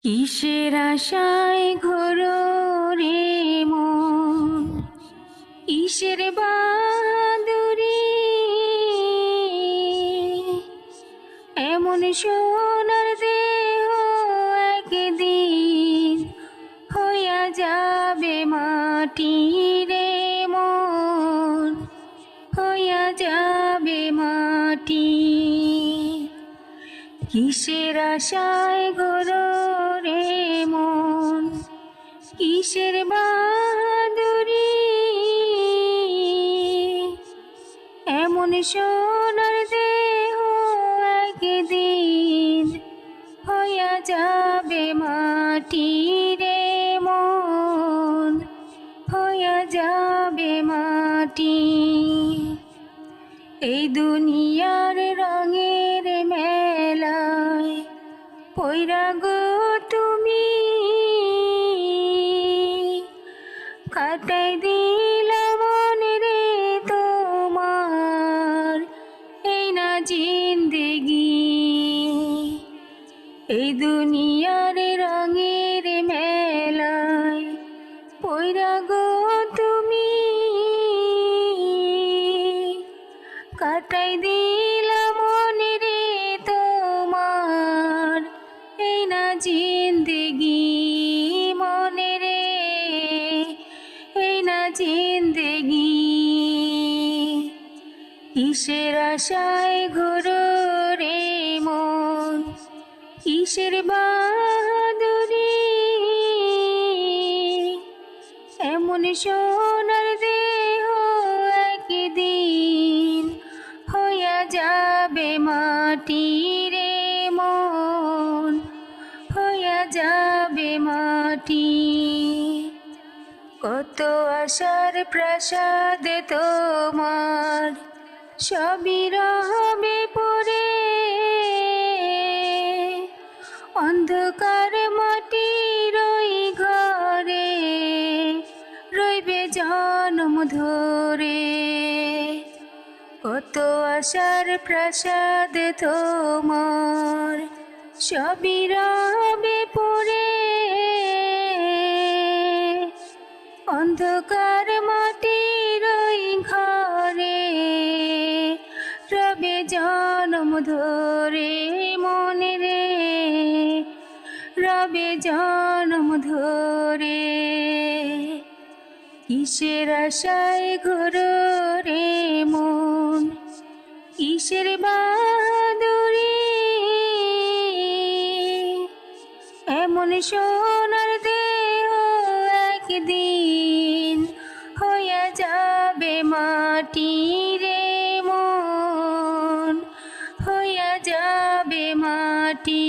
কিসের আশায় ঘোরো রে মন, কিসের বাদুরি এমন সোনার দেহ একদিন হইয়া যাবে মাটি রে মন, হইয়া যাবে মাটি। কিসের আশায় ঘোরো রে মন, কিসের বাদুরি এমন সোনার দেহ একদিন হইয়া যাবে মাটি রে মন, হইয়া যাবে মাটি। এই দুনিয়ার রঙের মেলায় পইরা গো তুমি, কাটাই দিলাম মনে রে তোমার এই না জিন্দেগি। এই দুনিয়ার রঙের মেলায় পইরা গো তুমি, কাটাই দিলাম মনে রে তোমার এই না জিন্দেগি। মনে রে এই না জিন্দেগি। কিসের আশায় ঘোরো রে মন, কিসের বাদুরি এমন সোনার দেহ একদিন হইয়া যাবে মাটি রে মন, হইয়া যাবে মাটি। কত আশার প্রাসাদ তোমার সবই রবে পড়ে, অন্ধকার মাটির ওই ঘরে রইবে জনম ধরে। কত আশার প্রাসাদ তোমার সবই রবে পড়ে, অন্ধকার মাটির ওই ঘরে রবে জনম ধরে। মনে রে রবে জনম ধরে। কিসের আশায় ঘোরো রে মন, কিসের বাদুরি এমন সোনার দেহ একদিন হইয়া যাবে মাটি রে মন, হইয়া যাবে মাটি।